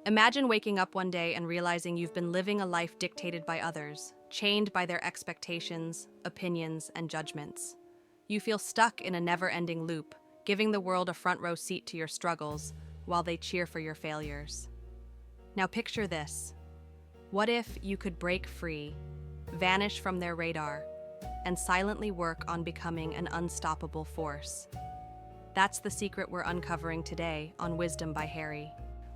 Imagine waking up one day and realizing you've been living a life dictated by others, chained by their expectations, opinions, and judgments. You feel stuck in a never-ending loop, giving the world a front-row seat to your struggles while they cheer for your failures. Now picture this. What if you could break free, vanish from their radar, and silently work on becoming an unstoppable force? That's the secret we're uncovering today on Wisdom by Harry.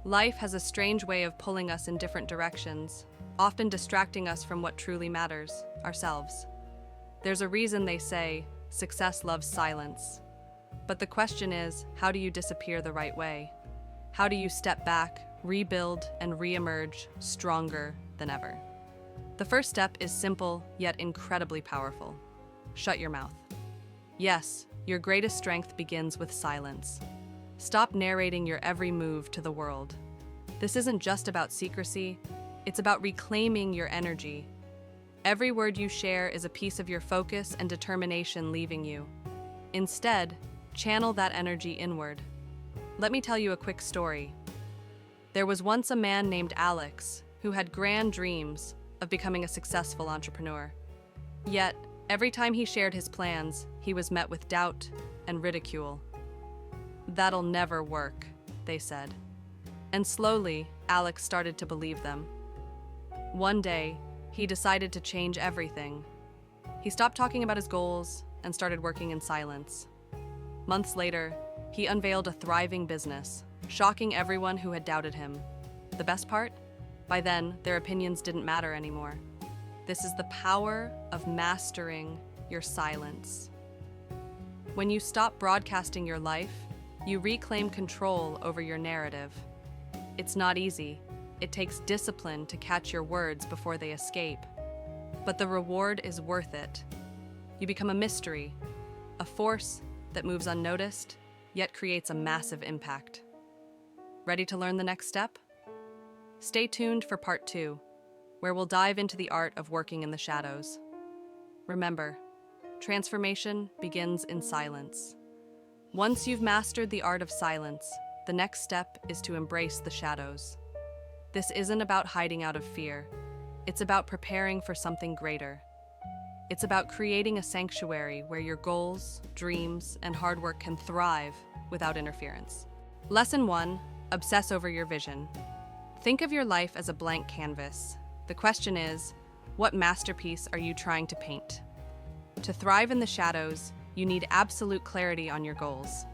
Life has a strange way of pulling us in different directions, often distracting us from what truly matters, ourselves. There's a reason they say, success loves silence. But the question is, how do you disappear the right way? How do you step back, rebuild, and reemerge stronger than ever? The first step is simple, yet incredibly powerful. Shut your mouth. Yes, your greatest strength begins with silence. Stop narrating your every move to the world. This isn't just about secrecy, it's about reclaiming your energy. Every word you share is a piece of your focus and determination leaving you. Instead, channel that energy inward. Let me tell you a quick story. There was once a man named Alex who had grand dreams of becoming a successful entrepreneur. Yet, every time he shared his plans, he was met with doubt and ridicule. "That'll never work," they said. And slowly, Alex started to believe them. One day, he decided to change everything. He stopped talking about his goals and started working in silence. Months later, he unveiled a thriving business, shocking everyone who had doubted him. The best part? By then, their opinions didn't matter anymore. This is the power of mastering your silence. When you stop broadcasting your life, you reclaim control over your narrative. It's not easy. It takes discipline to catch your words before they escape. But the reward is worth it. You become a mystery, a force that moves unnoticed, yet creates a massive impact. Ready to learn the next step? Stay tuned for part 2, where we'll dive into the art of working in the shadows. Remember, transformation begins in silence. Once you've mastered the art of silence, the next step is to embrace the shadows. This isn't about hiding out of fear. It's about preparing for something greater. It's about creating a sanctuary where your goals, dreams, and hard work can thrive without interference. Lesson 1, obsess over your vision. Think of your life as a blank canvas. The question is, what masterpiece are you trying to paint? To thrive in the shadows, you need absolute clarity on your goals.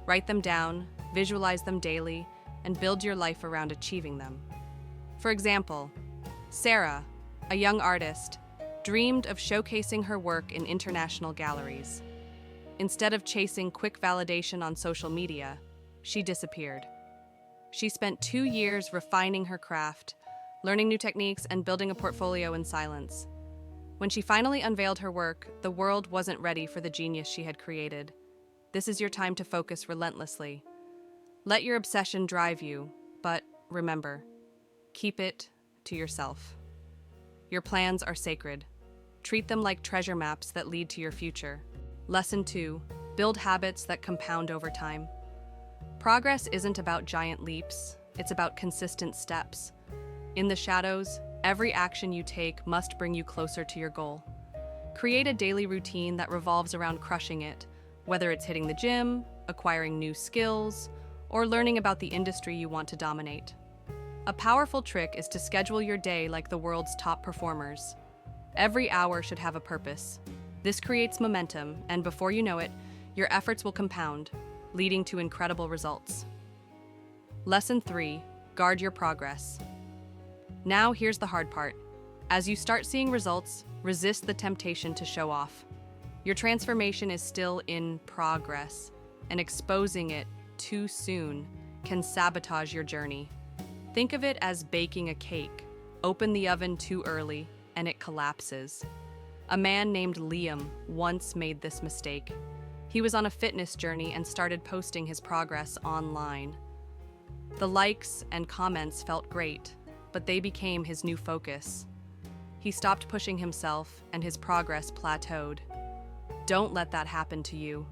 Write them down, visualize them daily, and build your life around achieving them. For example, Sarah, a young artist, dreamed of showcasing her work in international galleries. Instead of chasing quick validation on social media, she disappeared. She spent 2 years refining her craft, learning new techniques, and building a portfolio in silence. When she finally unveiled her work, the world wasn't ready for the genius she had created. This is your time to focus relentlessly. Let your obsession drive you, but remember, keep it to yourself. Your plans are sacred. Treat them like treasure maps that lead to your future. Lesson 2, build habits that compound over time. Progress isn't about giant leaps, it's about consistent steps. In the shadows, every action you take must bring you closer to your goal. Create a daily routine that revolves around crushing it, whether it's hitting the gym, acquiring new skills, or learning about the industry you want to dominate. A powerful trick is to schedule your day like the world's top performers. Every hour should have a purpose. This creates momentum, and before you know it, your efforts will compound, leading to incredible results. Lesson 3, guard your progress. Now here's the hard part. As you start seeing results, resist the temptation to show off. Your transformation is still in progress, and exposing it too soon can sabotage your journey. Think of it as baking a cake. Open the oven too early, and it collapses. A man named Liam once made this mistake. He was on a fitness journey and started posting his progress online. The likes and comments felt great, but they became his new focus. He stopped pushing himself, and his progress plateaued. Don't let that happen to you.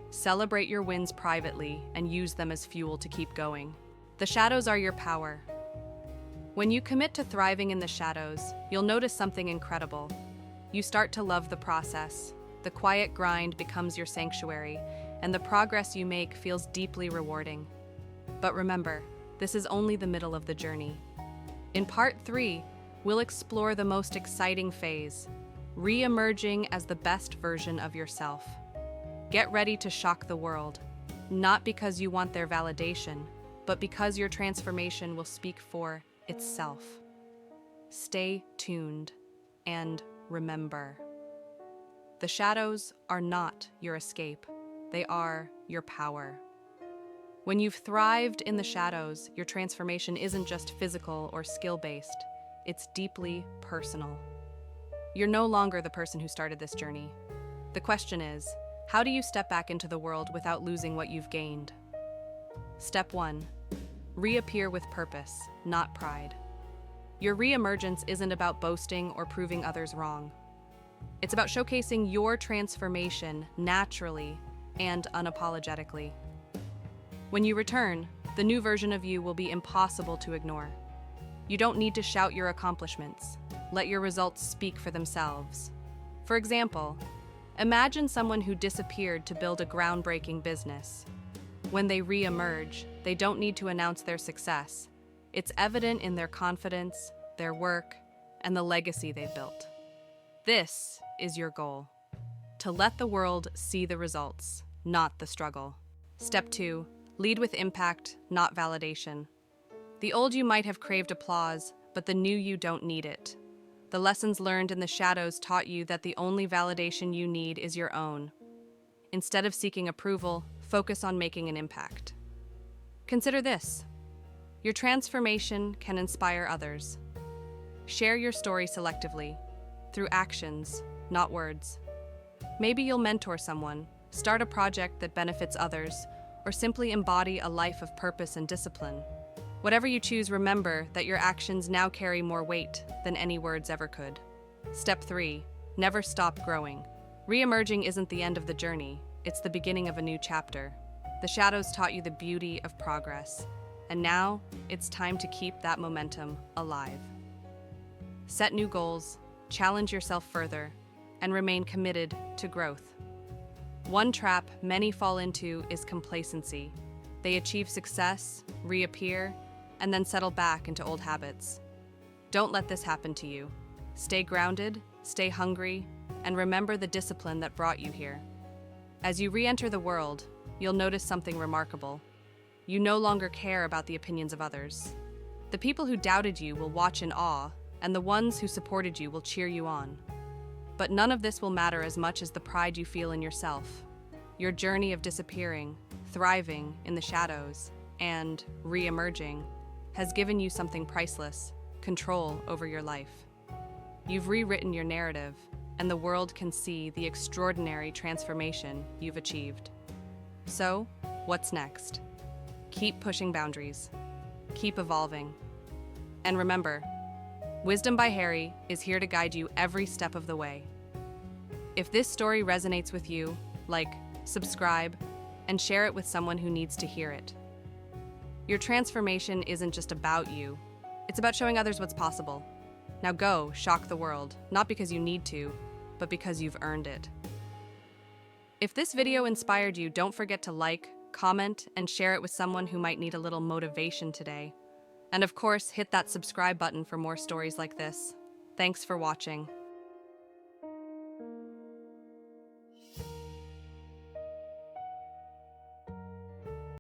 Celebrate your wins privately and use them as fuel to keep going. The shadows are your power. When you commit to thriving in the shadows, you'll notice something incredible. You start to love the process. The quiet grind becomes your sanctuary, and the progress you make feels deeply rewarding. But remember, this is only the middle of the journey. In Part 3, we'll explore the most exciting phase, re-emerging as the best version of yourself. Get ready to shock the world, not because you want their validation, but because your transformation will speak for itself. Stay tuned, and remember, the shadows are not your escape, they are your power. When you've thrived in the shadows, your transformation isn't just physical or skill-based, it's deeply personal. You're no longer the person who started this journey. The question is, how do you step back into the world without losing what you've gained? Step 1. Reappear with purpose, not pride. Your re-emergence isn't about boasting or proving others wrong. It's about showcasing your transformation naturally and unapologetically. When you return, the new version of you will be impossible to ignore. You don't need to shout your accomplishments. Let your results speak for themselves. For example, imagine someone who disappeared to build a groundbreaking business. When they re-emerge, they don't need to announce their success. It's evident in their confidence, their work, and the legacy they've built. This is your goal: to let the world see the results, not the struggle. Step 2. Lead with impact, not validation. The old you might have craved applause, but the new you don't need it. The lessons learned in the shadows taught you that the only validation you need is your own. Instead of seeking approval, focus on making an impact. Consider this: your transformation can inspire others. Share your story selectively, through actions, not words. Maybe you'll mentor someone, start a project that benefits others, or simply embody a life of purpose and discipline. Whatever you choose, remember that your actions now carry more weight than any words ever could. Step 3. Never stop growing. Re-emerging isn't the end of the journey, it's the beginning of a new chapter. The shadows taught you the beauty of progress, and now it's time to keep that momentum alive. Set new goals, challenge yourself further, and remain committed to growth. One trap many fall into is complacency. They achieve success, reappear, and then settle back into old habits. Don't let this happen to you. Stay grounded, stay hungry, and remember the discipline that brought you here. As you re-enter the world, you'll notice something remarkable. You no longer care about the opinions of others. The people who doubted you will watch in awe, and the ones who supported you will cheer you on. But none of this will matter as much as the pride you feel in yourself. Your journey of disappearing, thriving in the shadows, and re-emerging has given you something priceless: control over your life. You've rewritten your narrative, and the world can see the extraordinary transformation you've achieved. So, what's next? Keep pushing boundaries. Keep evolving. And remember, Wisdom by Harry is here to guide you every step of the way. If this story resonates with you, like, subscribe, and share it with someone who needs to hear it. Your transformation isn't just about you, it's about showing others what's possible. Now go, shock the world, not because you need to, but because you've earned it. If this video inspired you, don't forget to like, comment, and share it with someone who might need a little motivation today. And of course, hit that subscribe button for more stories like this. Thanks for watching.